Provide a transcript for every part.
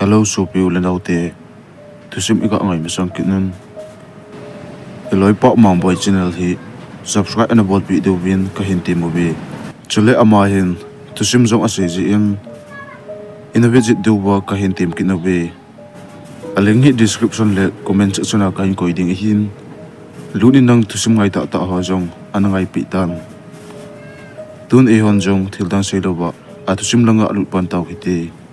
Hello supiu lenaute tusim ika angai misang kinun eloi pa mang boy channel hi subscribe and bot video win ka hinti movie chule ama hin tusim zong ase ji in a visit duwa ka hintim kinabe aling hi description le comment section a kain ko ding hin lunin nang tusim ngai ta ho jong anangai pi tan tun e hon jong thildang seiloba atusim langa alut pan taw hiti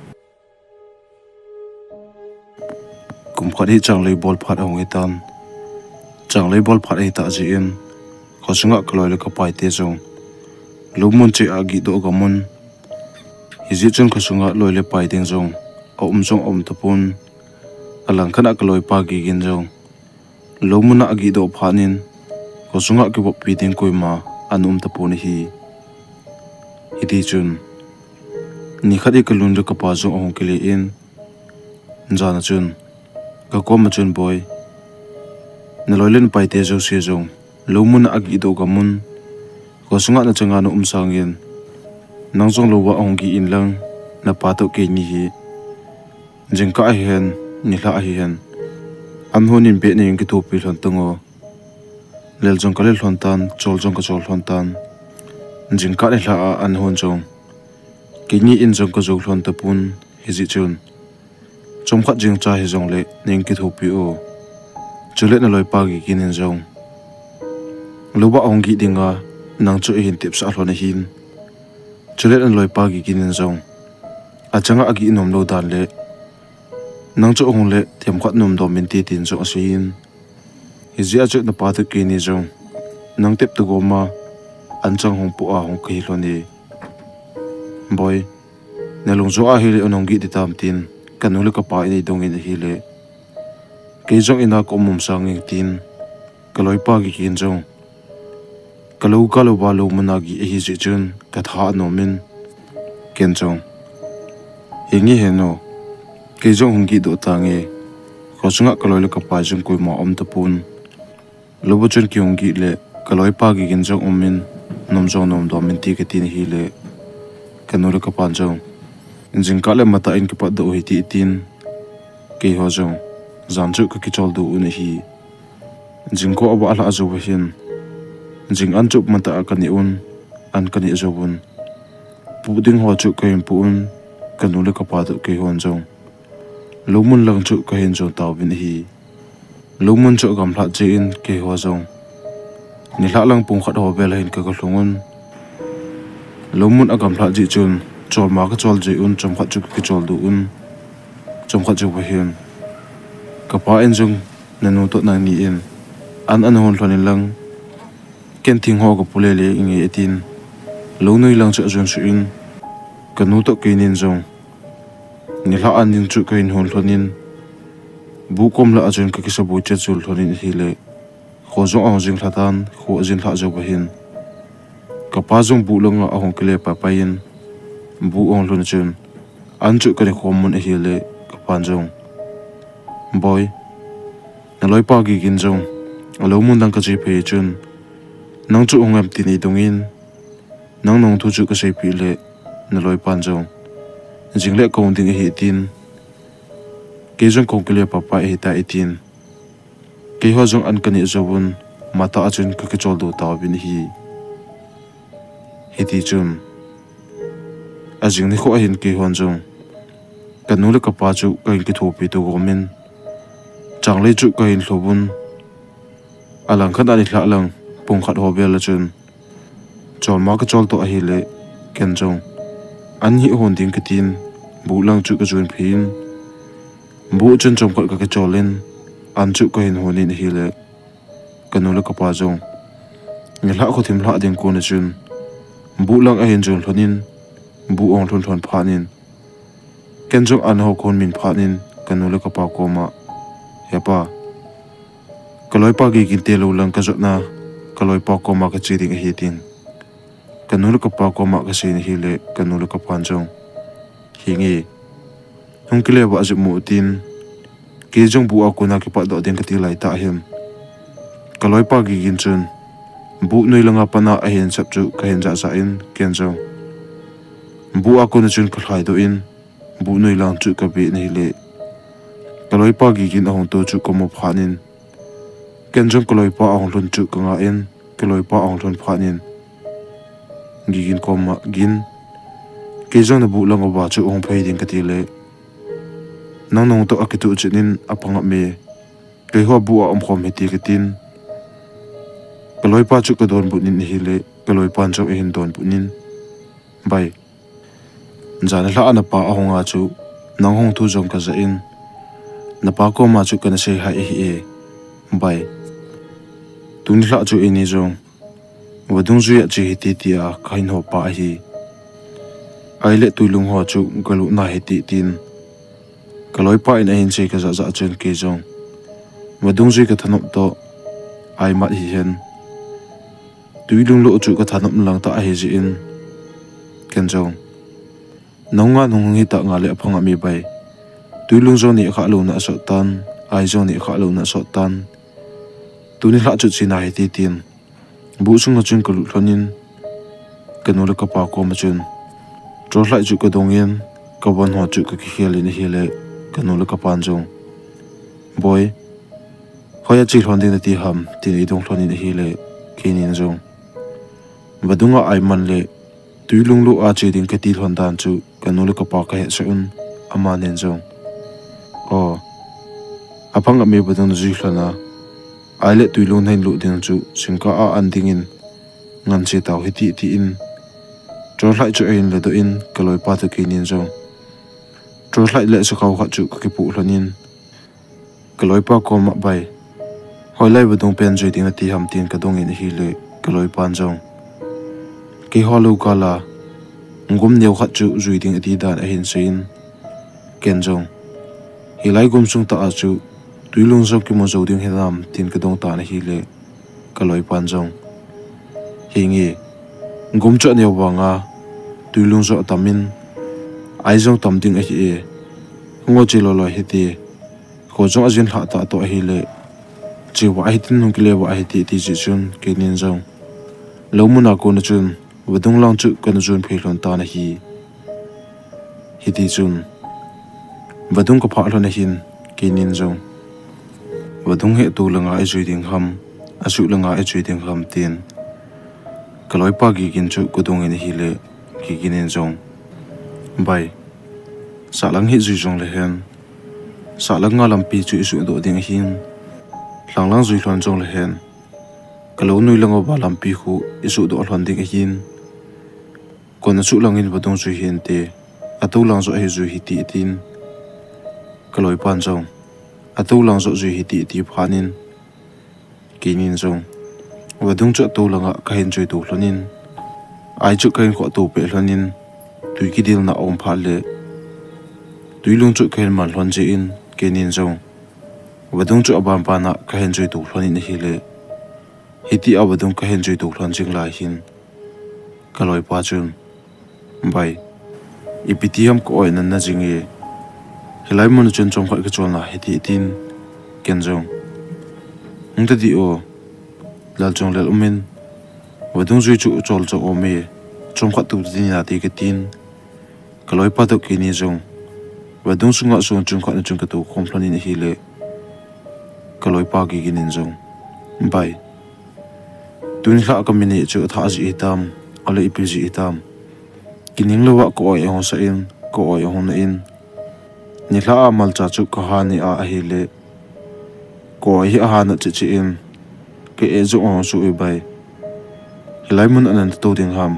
kum khadi chang lei bol phat hong etan chang lei bol phat e ta ji in khosunga kloi le ka pai te jong lumun che agi do gamun hizi chun khosunga loi le pai ding jong jong tapun alang khana kloi pa gi gin jong lumuna agi do phanin khosunga ki bop pi ding koima tapun hi hiti chun ni khadi kalun le ka pa jong ong kili in jana chun ka kom chun boy naloilen paite jo se jong lumun agi do gamun ko sunga na changa no sangin nangjong lowa onggi in lang na pato ke ni hi jingka a hen ni la a hen am honin be ne ki topi hlon tango lel jong ka le hlon tan chol jong ka chol hlon tan jingka le la an hon jong ke ni in jong ka jol hlon tapun hizi chun chom khat jing cha hi jong le ning ki thopi o chule na loi pa gi kinin jong loba onggi dinga nang chu hin tip sa hlona hin chule na loi pa gi kinin jong achanga agi nom lo dan le nang chu ong le thiam khat nom do min ti tin jo asin hizia chu na pa tu ki ni jong nang tep tu goma anchang hong pu a hong ki hloni boy na long zo a hi le ononggi ti tam tin kanule ka pa ini dongin hile kejong ina ko mum sanging tin kaloi pa gi kin jong kalau balo managi hi ji chun ka tha no min ken jong hingi heno kejong hungi do tange khosunga kaloi ka pa jong koi ma tapun lobo chun ki hungi le kaloi pa gi kin jong min nom do min ti ka tin hile kanule ka pa jong jingka le mata in ki pa do hi ti tin ke ho jong zanchu ka ki chol du un hi jingko aba ala azu hin jing an chup mata ka ni un an ka ni zobun puding ho chu ka im pu un kanu le ka pa do ke hon jong lumun lang chu ka hin jo taw bin hi lumun chu gam hla je in ke ho jong ni hla lang pung khat ho bel hin ka ka hlungun lumun agam hla ji chun chol ma ka chol je un chom khat chu ki chol du un chom khat chu ba hin ka pa en jung nanu to na ni in an hon hlon lang ken thing ho ko pule le inge etin lo noi lang chu jun su in kanu to ke nin jong ni la an ning chu ka in hon hlonin bu kom la ajun ka ki sa bu che chul hlonin hi le kho zo ang jing thatan kho ajin tha jo ba hin ka pa jung bu long a hong kle pa pa in bu ong lun chun an chu ka ni khom mun hi le ka pan jong boy na loi pa gi gin jong alo mun dang ka ji phe chun nang chu ongam ti ni dongin nang nong thu chu ka sei pi le na loi pan jong jingle kong ding hi tin ke jong kong kle pa pa hi ta itin ke ho jong an kani zawun mata achun ka ki chol do ta bin hi hiti chun ajing ni kho hin ke hon jong kanule ka pa chu ka ki thopi to gomin changle chu ka hin hlobun alang khan ani hla lang pung khat ho bel chun chol ma ka chol to a hi le ken jong an hi hon ding ka tin bu lang chu ka jun phin bu chun chom ka ka cholin an chu ka hin honin hi le kanule ka pa jong ni hla kho thim hla ding ko na chun bu lang a hin jol hlonin bu ong hlon phanin ken jong an ho khon min phanin kanule ka pa ko ma hepa kaloi pa gi kin te lo lang ka jotna kaloi pa ko ma ka chi ding hi tin kanule ka pa ko ma ka sin hi le kanule ka pan jong hingi hong kile ba azu mu tin ke jong bu a ko na ki pa do ding ka ti lai ta hem kaloi pa gi gin chun bu noi langa pana a hen sap chu ka hen za in ken jong bu a ko na chun ka khai do in bu noi lang chu ka be nei le kaloi pa gi gin ahong to chu ko mo phanin ken jong kaloi pa ahong lun chu ka nga en kaloi pa ahong lun phanin gi gin ko ma gin ke jong na bu lang ba chu ong phei ding ka ti le nang nong to akitu chinin apanga me ke ho bu om khom heti ka tin kaloi pa chu ka don bu nin hi le kaloi pan chu hin don bu nin bai jana la ana pa ahonga chu nang hong thu jong ka za in na pa ko ma chu kana sei ha e bai tuni la chu ini jong wadung ju ya chi ti ti a khain ho pa hi ai le tuilung ho chu galu na he ti tin kaloi pa in hin sei ka za za chen ke jong wadung ju ka thanop to ai mat hi hen tuilung lo chu ka thanop lang ta hi ji in ken jong nonga nong hi ta nga le phanga mi bai tuilung zo ni kha lo na so tan ai zo ni kha lo na so tan tuni la chu chi na hi ti tin bu sung na chung kalu lonin kanula ka pa ko ma chun tro lai chu ka dongin ka bon ho chu ka ki khel ni hele kanula ka pan jong boy hoya chi hlon din ti ham ti ni dong hlon ni hele kinin jong badunga ai man le tuilung lo a che ding ka ti hlon dan chu kanula ka pa ka he saun ama nen jong o apang me badung ji hlona ai le tuilung nei lu ding chu singka a an dingin ngan che taw hiti ti in tro lai chu ein le do in kaloi pa to kinin jong tro lai le sa khaw kha chu ka ki pu hlonin kaloi pa ko ma bai hoi lai badung pen joi ding ti ham tin ka dong in hi le kaloi pan jong ki holu kala ngum neu kha chu jui ding ti dan a hin sein ken jong hilai gum sung ta a chu tuilung zo ki mo zo ding henam tin ka dong ta na hi le kaloi pan jong hingi ngum cha ne wanga tuilung zo tamin ai jong tam ding a hi e ngo chi lo lo hi ti ko jong ajin hla ta to hi le chi wa hi tin nong ki le wa hi ti ti ji chun ke nin jong lo mu na ko na chun wadung lang chu kan jun phei hlon ta na hi ti chun wadung ko pha hlon na hin ke nin jong wadung he tu langa ai jui ding ham asu langa ai jui ding ham tin kaloi pa gi kin chu kudung in hi le ki ginin jong bai sa lang hi jui jong le hen sa lang nga lampi chu isu do ding hin lang lang jui hlon jong le hen kalo nui lango ba lampi khu isu do hlon ding hin kon chu langin wadung jui hin te atu lang zo ai jui hi ti tin kaloi pan jong atu lang zo jui hi ti ti phanin kinin jong wadung chu tu langa ka hin joi tu hlonin ai chu kain kho tu pe hlonin tui ki dil na om pha le tuilung chu kain man hlon je in kenin jong wadung chu abam pa na ka hin joi tu hlonin hi le hiti awadung ka hin joi tu hlon jing la hin kaloi pa chun bai ipitiam ko oi nan na jingi helai mon chun chong kha ka chol na hiti tin ken jong ngta di o lal chong lel umin wadung zui chu chol cho ome chong kha tu din na ti ka tin kaloi pa to ki ni jong wadung sunga song chung kha na chung ka tu khom hlani ni hi le kaloi pa gi ginin jong bai tun kha ka mini chu tha ji itam ale ipji itam kining lo wa ko ai hon sa in ko ai hon na in ni hla amal cha chu ka ha ni a hi le ko hi a ha na chi chi in ke e zo on su e bai hilai mun anan to ding ham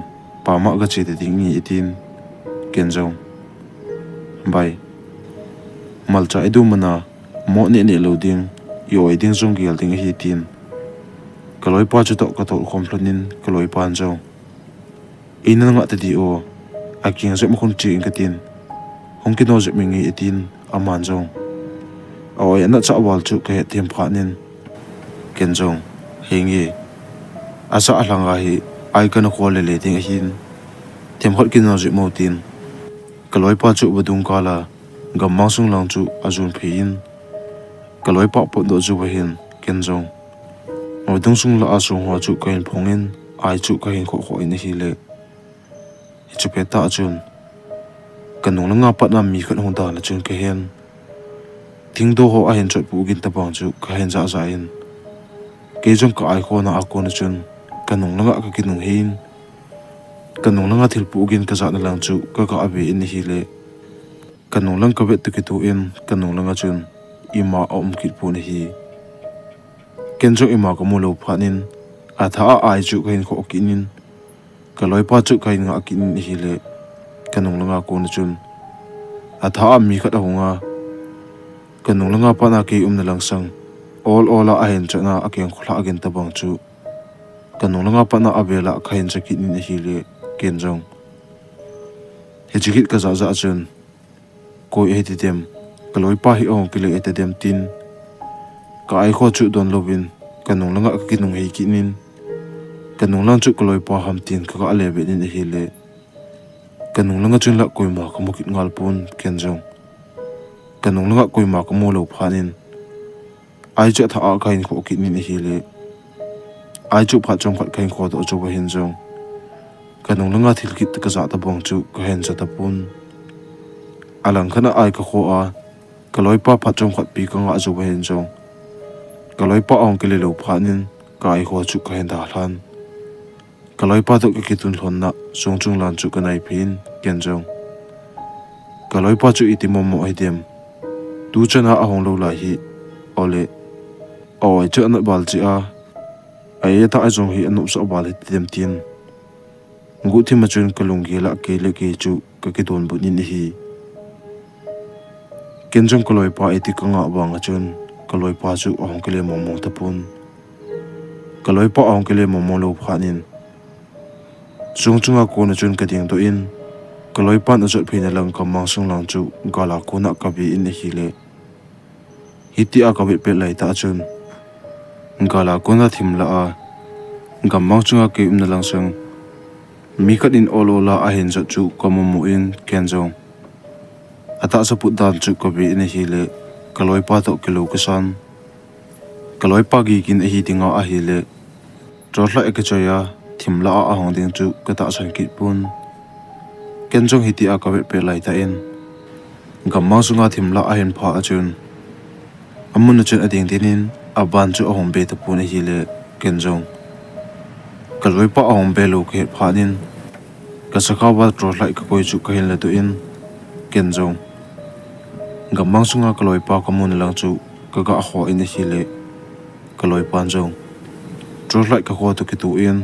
pa ma ga che de ding ni itin ken jong bai mal cha edu mana mo ne ne lo ding yo e ding jong gel ding hi tin kaloi pa chu to ka to khom hlonin kaloi pan jong ina nga ta di o aking zo mo khon chi in ka tin hong ki no je mingi itin aman jong oi ana cha wal chu ke thiam phanin ken jong hingi asa alanga hi ai kana khole le ting hin them hot kin no ji mo tin kaloi pa chu badung kala gamma sung lang chu azun phein kaloi pa po do ju hin ken jong odung sung la asung ho chu kain phongin ai chu kain kho kho in hi le hi chu pe ta chun kanung langa pat na mi khat hong da la chun ka hen ting do ho a hen chot pu gin ta bang chu ka hen za za in ke jong ka ai kho na a ko na chun kanung langa ka kinung hin kanung langa thil pu gin ka za na lang chu ka ka abi in hi le kanung lang ka vet tu ki tu in kanung langa chun ima om kit pu ni hi ken jong ima ka mu lo phanin a tha ai chu ka hin kho kinin ka loi pa chu ka hin nga kin hi le kanung langa ko na chun a tha mi khat ahunga kanung langa pa na ki na lang sang all a hen chana a keng khla again ta bang chu kanung langa pa na abela khain chaki ni hi le ken jong he chikit ka za za chun ko e ti dem kaloi pa hi ong kile e dem tin ka ai kho chu don lovin kanung langa ki nung hei ki nin kanung lang chu kaloi pa ham tin ka ale be ni hi le kanung langa chun la koi ma ka mu kit ngal pun ken jong kanung langa koi ma ka mu lo phanin ai cha tha a kain kho ki ni hi le ai chu pha chong khat kain kho do chu ba hin jong kanung langa thil kit ka za ta bong chu ka hen cha ta pun alang khana ai ka kho a kaloi pa pha chong khat pi ka nga chu ba hin jong kaloi pa ong kile lo phanin ka ai kho chu ka hen da hlan kaloi pa to ki tun hlon na song chung lan chu ka nai phin ken jong kaloi pa chu iti mom mo ai dem tu chana a hong lo la hi ole oi chu an bal chi a ai ta a jong hi anu so bal hi dem tin ngu thi ma chun kalung ge la ke le ke chu ka ki don bu ni hi ken jong kaloi pa iti ka nga bang a chun kaloi pa chu ong kile mom mo ta pun kaloi pa ong kile mom mo lo phanin chung chunga ko na chun ka ding do in kaloi pa na jot phina lang ka mang sung lang chu gala ko na ka bi in hi le hiti a ka be pe lai ta chun gala ko na thim la a gam mang chunga ke na lang sang mi khat in olola a hen jot chu ka mu in ken jong ata sa put dan chu ka bi in hi le kaloi pa to kilo ka san kaloi pa gi kin hi tinga a hi le trotla ekachaya thimla a hong ding chu ka ta san ki pun ken jong hiti a ka be pe lai ta in gamma sunga thimla a hen pha a chun amun chun ading dinin aban chu a hong be ta pun hi le ken jong kaloi pa a hong be lo ke pha din ka sakha ba trotla ka koi chu ka hin la tu in ken jong gamma sunga kaloi pa ka mun lang chu ka ga ho in hi le kaloi pan jong trotla ka ho tu ki tu in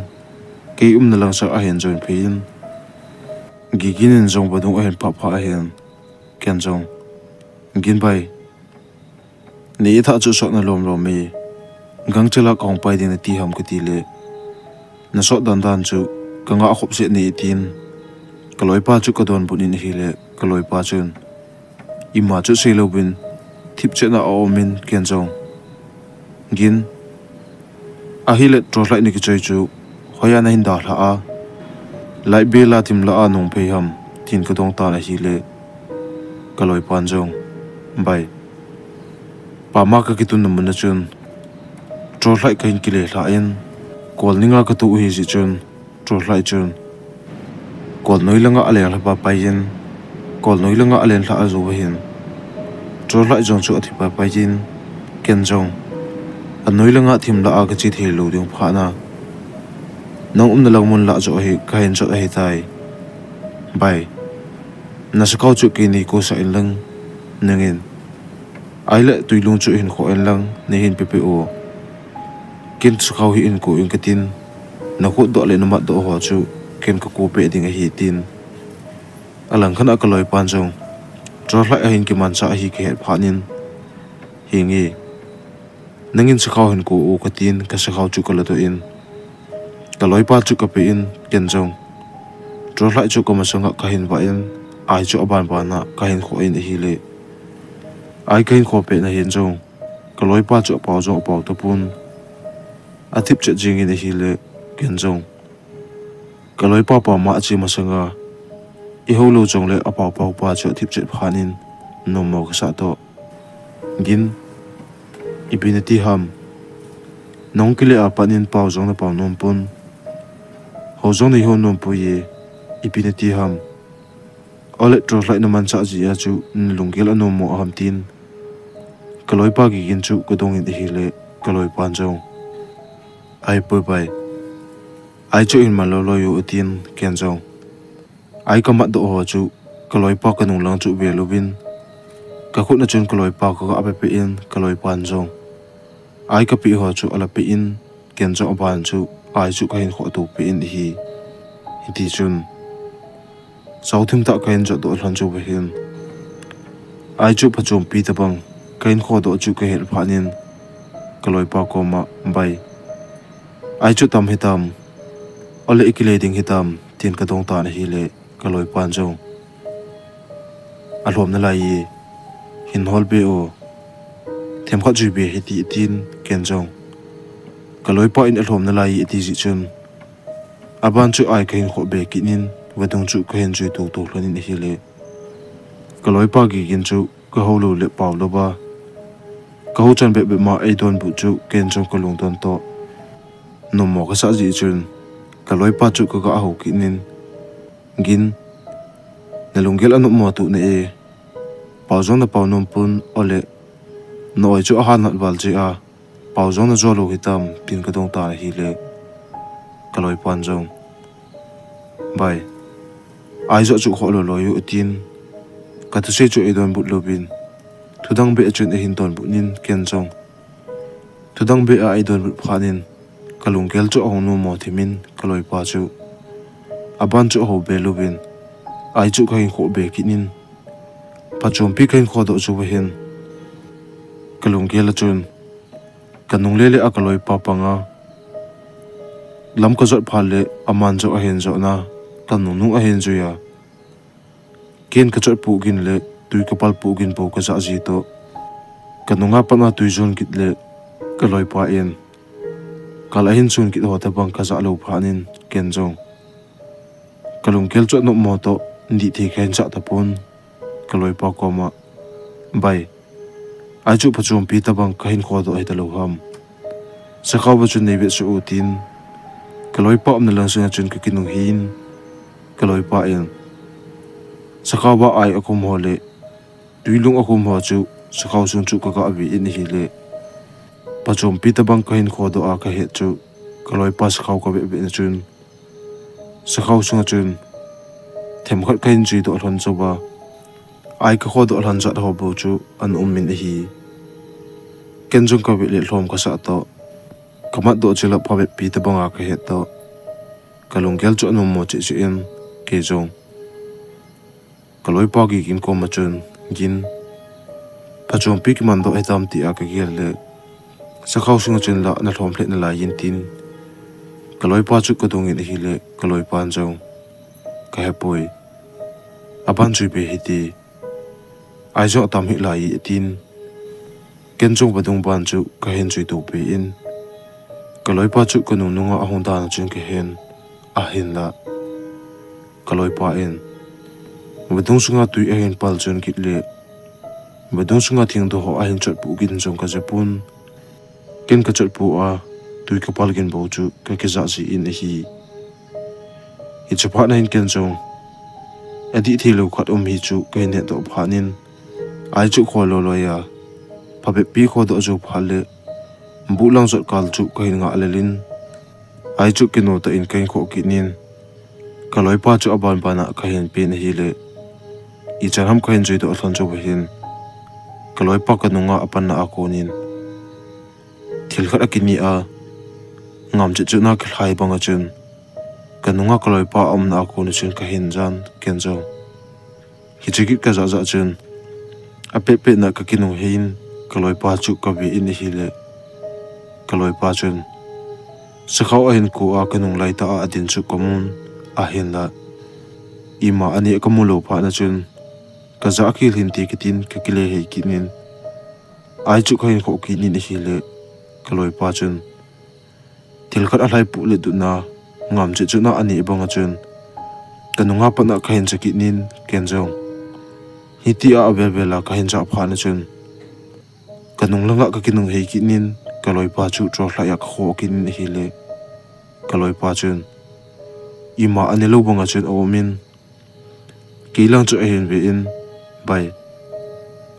ke na lang sa a hen jon phin giginin jong badung a hen pha pha a hen ken jong gin bai ni tha chu so na lom lom mi gang chela kong pai din ti ham ka ti le na so dan dan chu ka nga khop se ni tin kaloi pa chu ka don bunin hi le kaloi pa chun ima chu se lo bin thip che na o min ken jong gin a hi le tro lai ni ki choi chu hoya na hin da hla a lai be la tim la a nong pe ham tin ka dong ta la hi le kaloi pan jong bai pa ma ka ki tun na mun chun tro lai ka hin ki le hla in kol ninga ka tu hi ji chun tro lai chun kol noi langa ale hla pa pai yin kol noi langa alen hla a zo hin tro lai jong chu athi pa pai yin ken jong a noi langa thim la a ka chi the lo ding pha na nong na lang mun la zo hi ka hin zo hi tai bai na sa kau chu ki ni ko sa in lang nangin ai la tuilung chu hin kho en lang ne hin ppo ken su khau hi in ko in katin na ko do le na ma do ho chu ken ka ko pe ding hi tin alang khana ka loi pan jong tro lai a hin ki man sa hi ke phanin hi ngi nangin su khau hin ko o katin ka sa khau chu ka la do in ka loi pa chu ka pe in ken jong tro lai chu ka ma sanga ka hin ba in ai chu aban ba na ka hin kho in hi le ai kain kho pe na hin jong ka loi pa chu pa jong pa to pun a thip che jing in hi le ken jong ka loi pa pa ma chi ma sanga i ho lo jong le a pa pa pa chu thip che phanin no mo ka sa to gin ibinati ham nong kile a panin pa jong na pa nom pun ho jong ni ho nom pu ye ibinati ham ole tro lai na man cha ji a chu lungel anu mo ham tin kaloi pa gi gin chu ko dong in hi le kaloi pan jong ai pu bai ai chu in ma lo lo yu tin ken jong ai ka ma do ho chu kaloi pa ka nung lang chu be lovin ka khut na chun kaloi pa ko ape pe in kaloi pan jong ai ka pi ho chu ala pe in ken jong ban chu ai chu ka hin kho tu pe in hi ti chun sauthim ta kain jo do hlan chu be hin ai chu phachom pi ta bang kain kho do chu ka hel phanin kaloi pa ko ma bai ai chu tam hitam ole ikile ding hitam tin ka dong ta na hi le kaloi pan jong alhom na lai hin hol be o them kha ju be hi ti tin ken jong kaloi pa in alhom na lai ti ji chun aban chu ai kain kho be kinin wadong chu ka hen ju tu tu hlonin hi le kaloi pa gi gin chu ka ho lo le paw lo ba ka ho chan be be ma ai don bu chu ken jong ka lung don to no mo ka sa ji chun kaloi pa chu ka ga ho kinin gin na lungel anu mo tu ne e paw jong na paw nom pun ole noi chu han nat wal ji a paw jong na zo lo hitam pin ka dong ta hi le kaloi pan jong bai ai zo chu kho lo lo yu tin ka tu se chu e don but lo bin thudang be chun e hin ton bu nin ken jong thudang be a ai don but phanin kalung kel chu ong no mo thimin kaloi pa chu aban chu ho be lo bin ai chu khain kho be kinin pachom pi khain kho do chu hin kalung kel chun kanung le le a kaloi pa panga lam ko zot phale aman jo a hen jo na tanu nu a hen jo ya ken ka chot pu gin le tui ka pal pu gin po ka za ji to kanunga pa na tui zon kit le ka loi pa en kala hin chun kit ho ta bang ka za lo phanin ken jong kalung kel chot no mo to ndi thi khain cha ta pon ka loi pa ko ma bai ai chu phachum pi ta bang ka hin kho do ai ta lo ham sakhaw ba chu nei be chu tin kaloi pa am na lang sunga chun ka kinung hin kaloi pa en sakhaw ba ai akum hole tuilung akum ho chu sakhaw sun chu ka abi in hi le pachom pi ta bang kain kho do a ka he chu kaloi pa sakhaw ka be na chun sakhaw sunga chun them khat kain ji do hlan chu ba ai ka kho do hlan za ho bo chu an min hi kenjung ka be le hlom ka sa to kamat do chila phabe pi ta banga ka he to kalung gel chu no mo chi chi in ke jong kaloi pa gi kin ko ma chun gin pachom pi ki man do etam ti a ka gel le sakhaw sunga chun la na hlom hle na la yin tin kaloi pa chu ko dong in hi le kaloi pan jong ka he poi aban chu be hi ti ai jo tam hi la yi tin ken jong badung ban chu ka hen chu to pe in kaloi pa chu ko nung nunga ahong da na chun ke hen a hin la kaloi pa en badung sunga tui a hen pal chun kit le badung sunga thing do ho a hen chot pu gin jong ka japun ken ka chot pu a tui ka pal gin bo chu ka ke za ji in hi hi chapa na hin ken jong adi thi lo khat hi chu ke ne do phanin ai chu kho lo lo ya phabe pi kho do chu phale bulang zot kal chu kain nga lelin ai chu kino ta in kain kho kinin kaloi pa chu aban bana kain pe na hi le I charham kain joi do thlan chu hin kaloi pa kanunga apan na akonin thil khat akini a ngam chu na khlai banga chun kanunga kaloi pa am na akon chun ka hin jan kenjo hi chigit ka za za chun ape pe na ka kinu hin kaloi pa chu ka bi in hi le kaloi pa chun sakhaw a hin ku a kanung lai ta a adin chu komun a hin la ima ani akamulo pha na chun ka za khil hin ti kitin ka kile he kinin ai chu khain kho ki ni hi le kaloi pa chun til khat a hlai pu le du na ngam chu na ani banga chun kanunga pa na khain chaki nin kenjong hiti a avela khain cha pha na chun kanung langa ka kinung he kinin kaloi pa chu tro hla yak kho kin hi le kaloi pa chun ima anelo banga chun omin kilang chu ahin ve in bai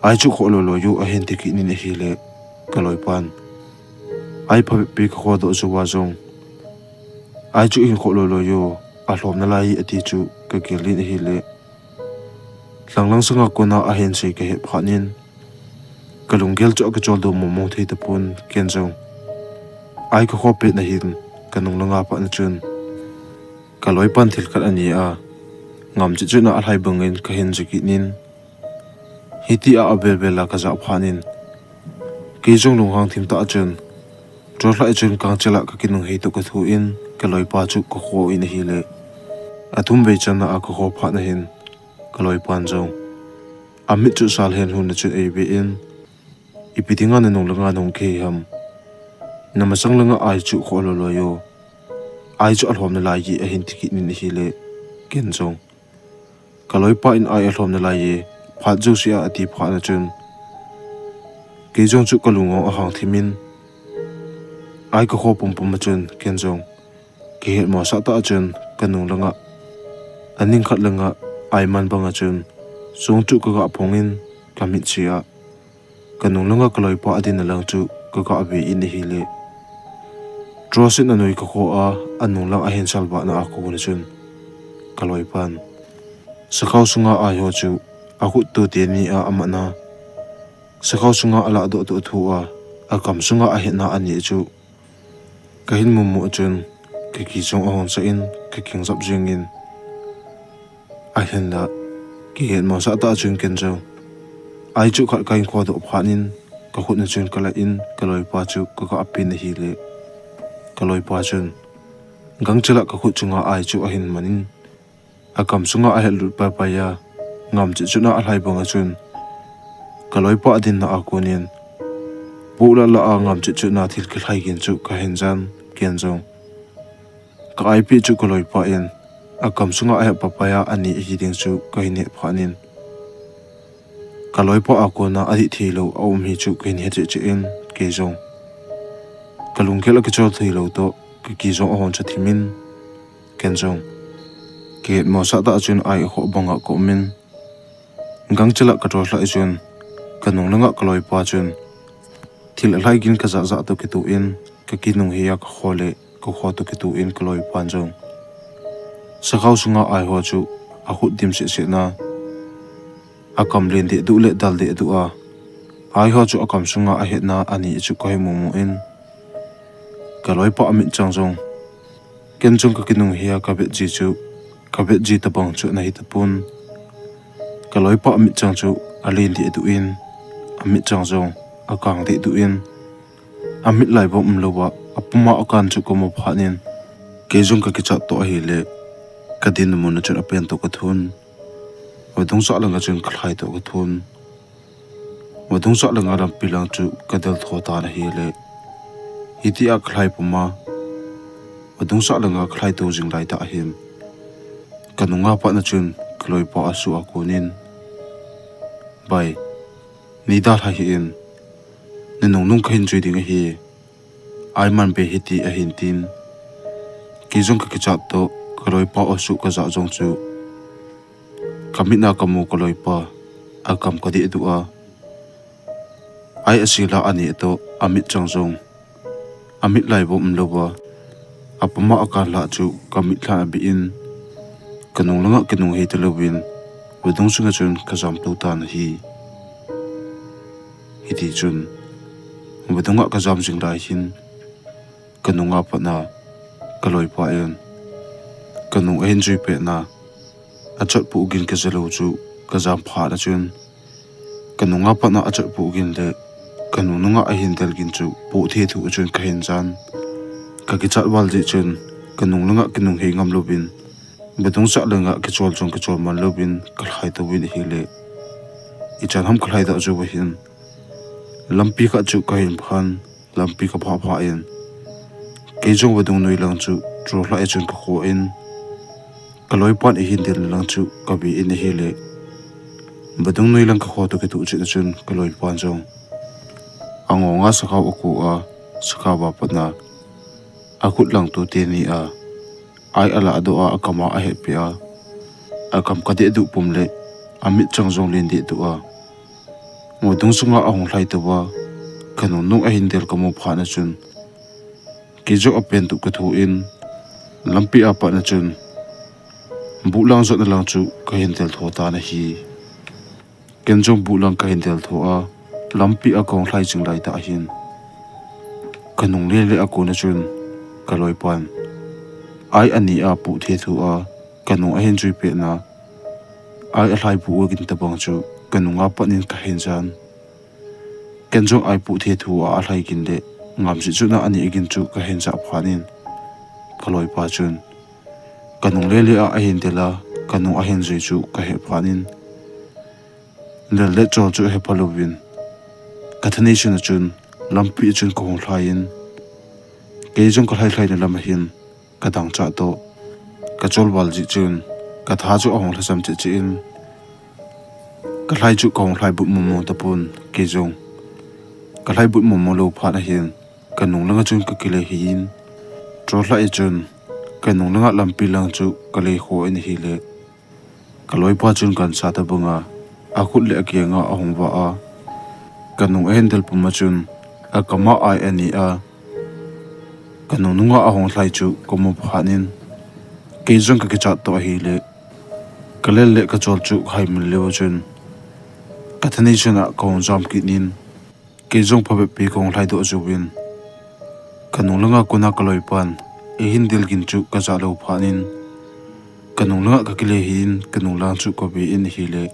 ai chu kho lo yu ahin ti ki ni ne hi le kaloi pan ai pha pi kho do chu wa jong ai chu in kho lo yu a hlom na lai ati chu ka kelin hi le langlang sanga kona ahin sei ke he phanin kalungel chu ka chol do mo thei ta pun ken jong ai ka kho pe na hin kanung langa pa na chun kaloi pan thil khat ani a ngam chi chu na alhai bangin ka hin jiki nin hiti a abel bela ka za phanin ki jong lung hang thim ta chun tro hlai chun kang chela ka kinung hei to ka thu in kaloi pa chu ka kho in hi le athum be chan na a ka kho pha na hin kaloi pan jong amit chu sal hen hun na chu e be in ipitinga na nong langa nong ke ham namasang langa ai chu kho lo yo ai chu alhom na lai a hin tiki ni hi le ken jong kaloi pa in ai alhom na lai phat jo sia ati pha na chun ke jong chu kalungo a hang thimin ai ka kho pum pum chun ken jong ke hel mo sa ta chun kanung langa aning khat langa ai man banga chun sung chu ka ga phongin kamit chia kanung langa kaloi pa adin lang chu ka ga be in hi le trosin anoi ka kho a anung lang a hen salba na a ko na chun kaloi pan sakhaw sunga a yo chu a hu tu te ni a amana sakhaw sunga ala do tu thu a kam sunga a hen na ani chu ka hin mu mu chun ke ki jong a hon sa in ke king zap jing in a hen la ki hen mo sa ta chun ken jo ai chu khat kain kho do phanin ka khut na chun kala in kaloi pa chu ka ka apin hi le kaloi pa chun gang chela ka khut chunga ai chu a hin manin a kam sunga a hel lut pa pa ya ngam chi chuna a hlai banga chun kaloi pa din na a konin pula la a ngam chi chuna thil ki hlai gin chu ka hen jan ken jong ka ai pi chu kaloi pa in a kam sunga a pa pa ya ani hi ding chu ka hin he phanin kaloi pa a ko na adi thilo aum hi chu ken he che in ke jong kalung kela ke chol thilo to ki jong hon cha thimin ken jong ke mo sa ta chun ai ho banga ko min gang chela ka ro hla chun kanung langa kaloi pa chun thil hlai gin ka za za to ki tu in ka ki nung hi ya ka khole ko kho to ki tu in kaloi pan jong sakhaw sunga ai ho chu a hu dim se na akam len de du le dal de du a ai ho chu akam sunga a het na ani chu ko mu mu in kaloi pa amit chang jong ken jong ka kinung hiya ka be ji chu ka be ji ta bang chu na hi ta pun kaloi pa amit chang chu alin de du in amit chang jong akang de du in amit lai bo lo wa apuma akan chu ko mo phanin ke jong ka ki cha to hi le ka din mo na chu apen to ka thun wadung sa langa chun khlai to ka thun wadung sa langa ram pilang chu kadal tho ta na hi le hiti a khlai puma wadung sa langa khlai to jing lai ta him kanunga pa na chun kloi pa asu akunin bai ni da tha hi in ne nong nong khin chui ding hi ai man be hiti a hin tin ki jong ka cha to kloi pa asu ka za jong chu kamina kamu kaloi pa akam ka di du a ai asila ani to amit changjong amit lai bom lowa apama aka la chu kamit la bi in kanung langa kinung he telowin wedung sunga chun kazam tu ta na hi hiti chun wedunga kazam jing lai hin kanunga pa na kaloi pa en kanung enjoy pe na achot pu gin ka zalo chu kazam pha na chun kanunga pa na achot pu gin le kanunga a hin del gin chu pu the thu chun ka hin jan ka ki chat wal ji chun kanung langa kinung he ngam lobin bedung sa langa ki chol chung ki chol man lobin khlai to win hi le i chan ham khlai da chu hin lampi ka chu ka hin phan lampi ka pha pha en ke jong bedung noi lang chu tro hla chun ka kho in kaloi pan i hin del lang chu ka bi in hi le bedung noi lang ka kho to ki tu chun kaloi pan jong angonga sakhaw ku a sakhaw ba patna akut lang tu te ni a ai ala do a akama a he pia akam ka de du pum le amit chang jong len de tu a mo dung sunga ahong hlai to wa kanu nung a hindel ka mo phana chun ki jo apen tu ka thu in lampi apa na chun bulang zot na lang chu ka hindel tho ta na hi kenjong bulang ka hindel tho a lampi a kong hlai ching lai ta hin kanung le le a ko na chun ka loi pan ai ani a pu the thu a kanung a hin chui pe na ai a hlai pu gin ta bang chu kanung a panin ka hin jan kenjong ai pu the thu a hlai kin le ngam si chu na ani gin chu ka hin cha phanin ka loi pa chun kanung le le a hin de la kanung a hin zui chu ka he phanin le le chol chu he palovin kathani chun chun lampi chun ko hong hlain ke jong ka hlai na lam hin ka dang cha to ka chol wal ji chun ka tha chu ahong hla sam che che in ka hlai chu ko hong hlai bu mo mo ta pun ke jong ka hlai bu mo mo lo pha na hin ka nung langa chun ka kile hin tro hlai chun ka nung langa lampi lang chu ka le ho in hi le ka loi pa chun kan sa ta bunga a khut le akya nga ahong wa a kanung endel puma chun akama ai ani a kanung nunga ahong hlai chu komo phanin ke jong ka cha to hi le kalel le ka chol chu hai min lew chun kathani chuna kong jam ki nin ke jong phabe pi kong hlai do chu win kanung langa kuna kaloi pan e hin dil gin chu ka cha lo phanin kanung langa ka kile hin kanung lang chu ko bi in hi le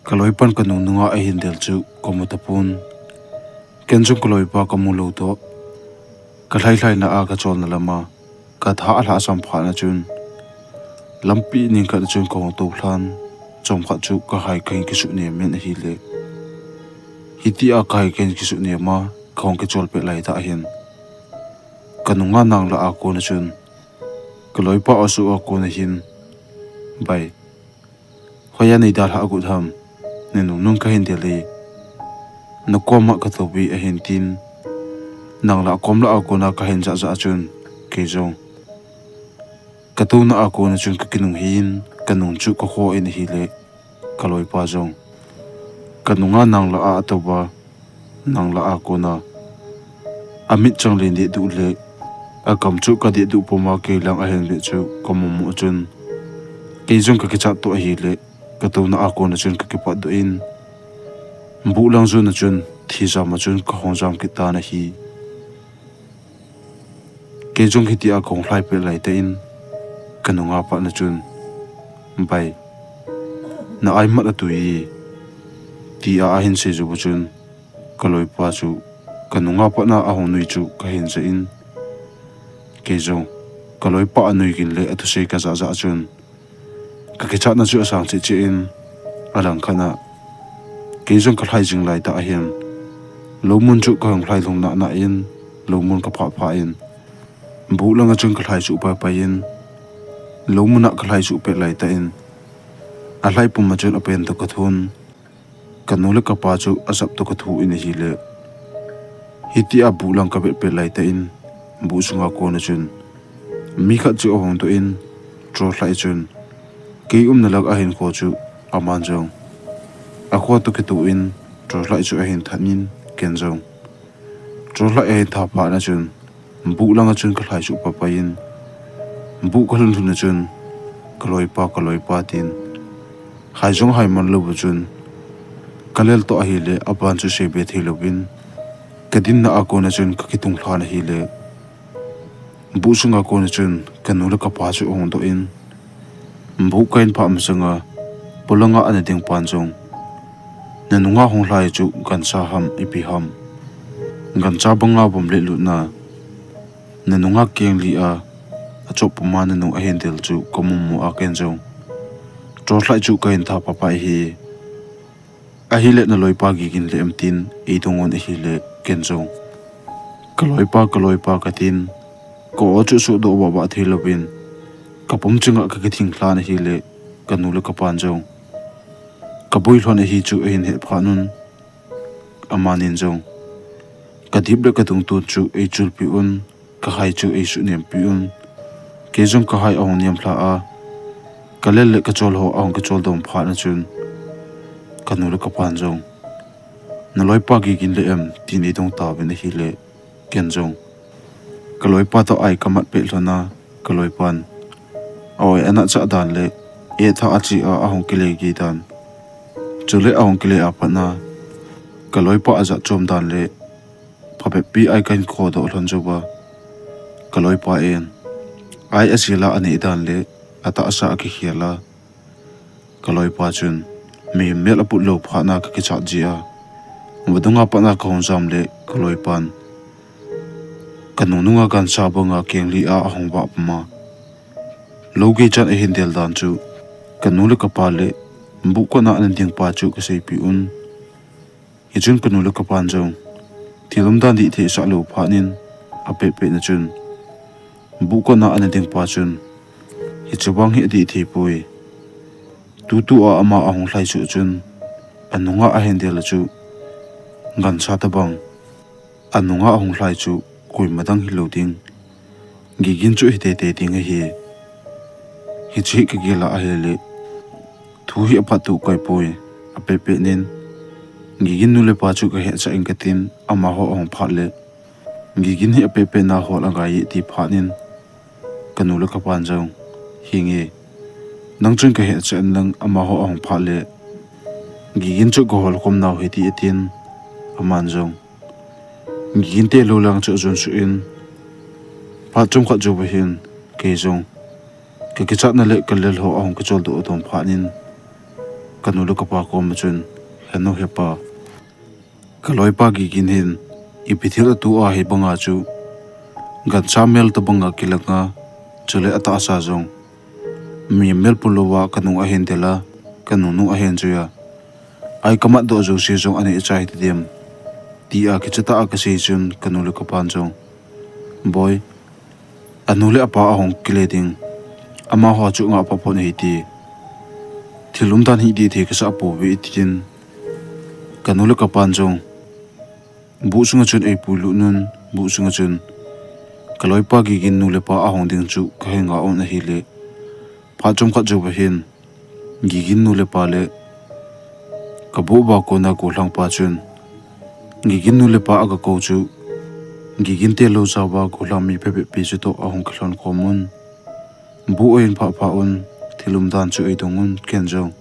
kaloi pan kanung nunga a hin del chu komo tapun kenjung kaloi pa kamu lo to ka hlai hlai na a ka chol na lama ka tha a hla sam pha na chun lampi ning ka chun ko to hlan chom kha chu ka hai kai ki su ne men hi le hiti a kai ken ki su ne ma khong ke chol pe lai ta hin kanunga nang la a ko na chun kaloi pa asu a ko na hin bai khoya nei dal ha gu tham nenu nung ka hin de le na koma ka to bi a hin tin nang la kom la a ko na ka hin za za chun ke jong ka tu na a ko na chun ka kinung hin kanung chu ka ho in hi le kaloi pa jong kanunga nang la a to ba nang la a ko na amit chang le ni du le a kam chu ka de du poma ke lang a hen le chu kom mu chun ke jong ka ke cha to hi le ka tu na a ko na chun ka ke pa do in bu lang zu na chun thi za ma chun ka hong jam ki ta na hi ke jong hi ti a kong hlai pe lai te in kanunga pa na chun bai na ai mat tu yi ti a hin se ju bu chun kaloi pa chu kanunga pa na a hong nui chu ka hin se in ke jong kaloi pa anui gin le atu se ka za za chun ka ke cha na chu asang che che in alang khana ke jong ka hlai jing lai ta a hian lo mun chu ka hong hlai long na na in lo mun ka pha pha in bu langa chung ka hlai chu pa pa in lo muna ka hlai chu pe lai ta in a hlai pum ma chun apen to ka thun kanule ka pa chu asap to ka thu in hi le hiti a bu lang ka pe lai ta in bu sunga ko na chun mi kha chu hong to in tro hlai chun ke na lag a hin ko chu aman jong a kho to ke tu in tro hlai chu a hin thanin ken jong tro hlai a hin tha pa na chun bu langa chun ka hlai chu pa pa in bu ka lun na chun kaloi pa tin hai jong hai man lo bu chun kalel to a hi le apan chu se be thi lovin kadin na a ko na chun ka ki tung hla na hi le bu sunga ko na chun kanula ka pa chu ong do in bu kain pha am sanga polanga an ding pan jong nanunga hong hlai chu kan sa ham ipi ham gan cha banga bom le lu na nanunga keng li a achop ma na nu a hendel chu komum mu a ken jong tro hlai chu kain tha pa pa hi a hi le na loi pa gi gin le am tin e dongon hi le ken jong kaloi pa ka tin ko chu su do ba ba thi lovin kapum chinga ka ki thing hlan hi le kanule ka pan jong kaboi hlon hi chu hin he phanun amanin jong kadib le ka tung tu chu e chul pi un ka hai chu e su nem pi un ke jong ka hai ong niam thla a kalel le kachol ho ang kachol dom pha na chun kanula kapan jong naloi pa gi gin le em tini dong ta ben hi le ken jong kaloi pa to ai kamat pe lona kaloi pan oi ana cha dan le e tha achi a ahong kile gi dan chule ahong kile a pana kaloi pa aja chom dan le phape pi ai kan kho do lon joba kaloi pa en ai asila ani dan le ata asa ki hiala kaloi pa chun mi mel apu lo phana ka ki cha jia wadunga pana ka hon jam le kaloi pan kanununga kan sa bonga keng li a ahong ba ma loge chan e hindel dan chu kanule ka pa le bu ko na an ding pa chu ka sei pi un hi chun kanule ka pan jong tilum dan di the sa lo phanin ape pe na chun bu ko na an ding pa chun hi chuwang hi di the pui tu a ama ahong hlai chu chun anunga a hindel chu gan sa ta bang anunga ahong hlai chu koi madang hi lo ding gigin chu hi te ding hi hi chi ka gela a hele thu hi apa tu kai poi ape pe nin gigin nu le pa chu ka he cha ing katin ama ho ong pha le gigin hi ape pe na ho la ga yi ti pha nin kanu le ka pan jong hi nge nang chung ka he cha nang ama ho ong pha le gigin chu go hol kom naw he ti etin aman jong gigin te lo lang chu jon su in pa chung kha ju ba hin ke jong ke ke chat na le kalel ho ong ka chol do dom pha nin kanu lu ka pa ko ma chun heno he pa kaloi pa gi gin hin I pithil tu a hi banga chu gan cha mel ta banga kilanga chule ata asa jong mi mel pulowa kanu a hen dela kanu nu a hen chuya ai kamat do jo si jong ani chai ti dem ti a ki chata a ka sei chun kanu lu ka pan jong boy anule apa a hong kileding ama ho chu nga pa phon hi ti thilum dan hi di the ka sa po wi tin kanule ka pan jong bu sunga chun ei pulu nun bu sunga chun kaloi pa gi gin nu le pa a hong ding chu ka nga on hi le pha chom kha ju ba hin gi gin nu le pa le ka bu ba ko na ko hlang pa chun gi gin nu le pa aga ko chu gi gin te lo cha ba ko hlang mi pe pe chu to a hong khlon ko mun bu oin pha pha on thilum dan chu ei dongun ken jong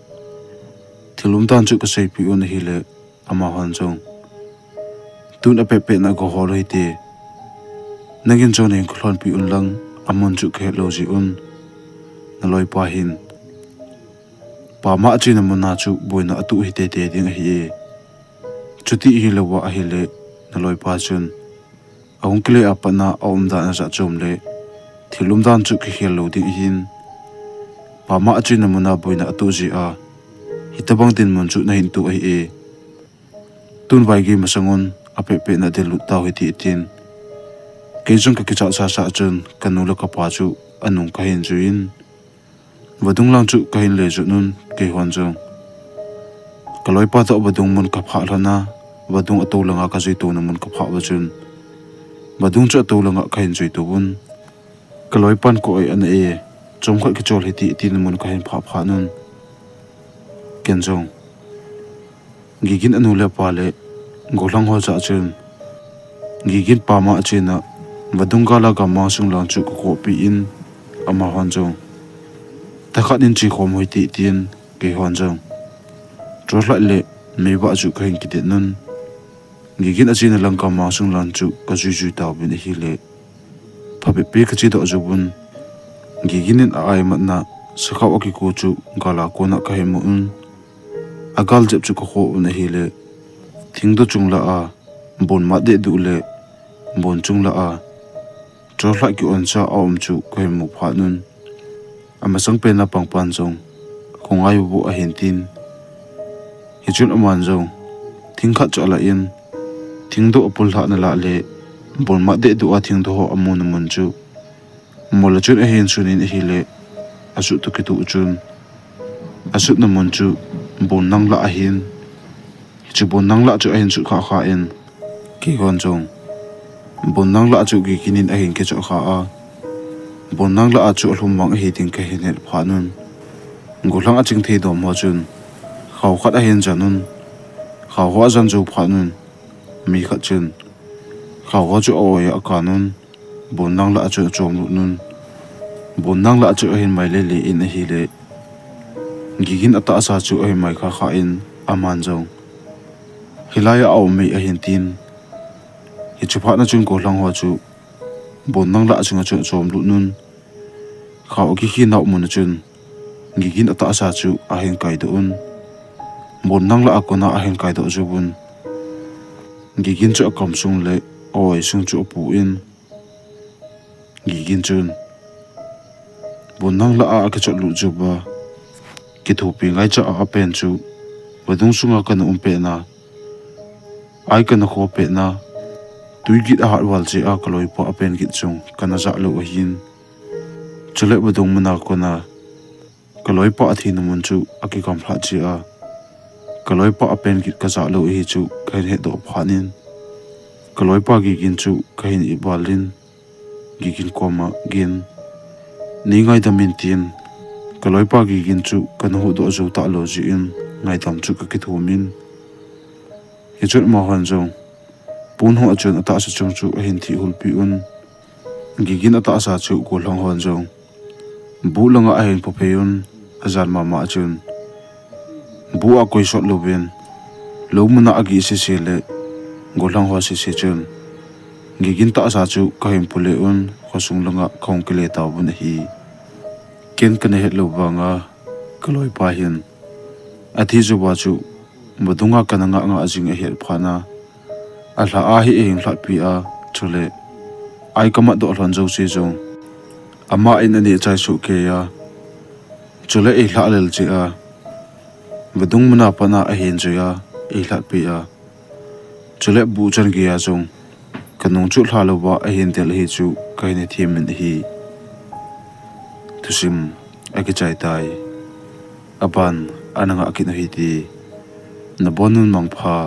thilum dan chu ka sei pi on hi le ama hon jong tun ape pe na go hol hi te nagin jong ne khlon pi un lang amon chu khe lo ji un naloi pa hin pa ma chi na mun na chu boina atu hi te te ding hi chuti hi lo wa hi le naloi pa chun ahung kle apana om da na sa chom le thilum dan chu ki hel lo ding hin pa ma chi na mun na boina atu ji a hitabang tin mun chu na hin tu ai e tun vai gi masangon ape pe na de lu taw hi ti tin ke jong ka ki cha sa chun kanu lo ka pa chu anung ka hin juin wadung lang chu ka hin le ju nun ke hon jong kaloi pa to wadung mun ka pha lana wadung ato langa ka jui to na mun ka pha wa chun wadung chu ato langa ka hin jui to bun kaloi pan ko ai an e chom kha ki chol hi ti tin mun ka hin pha pha nun ken jong gigin anu le pa le golang ho cha chun gigin pa ma chena wadunga la ga ma sung lang chu ko pi in ama hon jong ta khat in chi khom hoi ti tin ke hon jong tro la le me ba chu khain ki de nun gigin achina lang ka ma sung lang chu ka ju ju ta bin hi le pha be pe ka chi do ju bun gigin in ai ma na sakha o ki ko chu gala ko na ka he mu un agal jep chu ko ho na hi le thing do chung la a bon ma de du le bon chung la a tro la ki on cha om chu ko mu pha nun ama sang pe na pang pan jong khongai bu a hen tin hi chun aman jong thing kha cha la in thing do apul ha na la le bon ma de du a thing do ho amun mun chu mola chun a hen chunin hi le asu tu ki tu chun asu na mun chu bon nang la a hin chu bon nang la chu a hin chu kha kha en ki hon jong bon nang la chu gi kinin a hin ke chu kha a bon nang la chu hlum mang hi ting ka hin hel pha nun ngulang aching thei dom ho chun khaw khat a hen janun khaw ho jan jo phanun mi khat chun khaw ho chu oi a kanun bon nang la chu chom lu nun bon nang la chu hin mai le le in hi le gigin ata sa chu ai mai kha kha in aman jong hilaya aw mi a hin tin hi chu pha na chung ko lang ho chu bon nang la chunga chu chom lu nun khaw gi hi nau mun chun gigin ata sa chu a hin kai do un bon nang la akona a hin kai do chu bun gigin chu akam sung le oi sung chu pu in gigin chun bon nang la a ka chu lu chu ba ki thu pi ngai cha a pen chu wadung sunga kan pe na ai kan kho pe na tui git a wal che a kaloi po a pen git chung kana za lo hin chule wadung mana ko na kaloi po a thin mun chu a ki kam phla chi a kaloi po a pen git ka za lo hi chu kai he do phanin kaloi pa gi gin chu kain i balin gi gin koma gin ni ngai da min tin kaloi pa gi gin chu kan hu do zo ta lo ji in ngai tam chu ka ki thu min hi chut ma han jong pun ho achun ata sa chung chu hin thi hul pi un gi gin ata sa chu ko long hon jong bu langa a hin po pheun azal ma ma chun bu a koi shot lo ben lo muna agi se se le golang ho se se chun gi gin ta sa chu ka him pule un khosung langa khong kele ta bun hi ken kan he lo wanga kaloi pa hin athi ju ba chu modunga kananga nga ajing a hel phana a hla a hi eng hla pi a chule ai kama do hlan jo se jong ama in ani chai su ke ya chule e hla lel chi a modung muna pana a hen jo ya e hla pi a chule bu chan ge ya jong kanong chu hla lo ba a hen tel hi chu kai ne thim min hi tusim ake chai tai aban ananga akina hi ti na bonun mangpha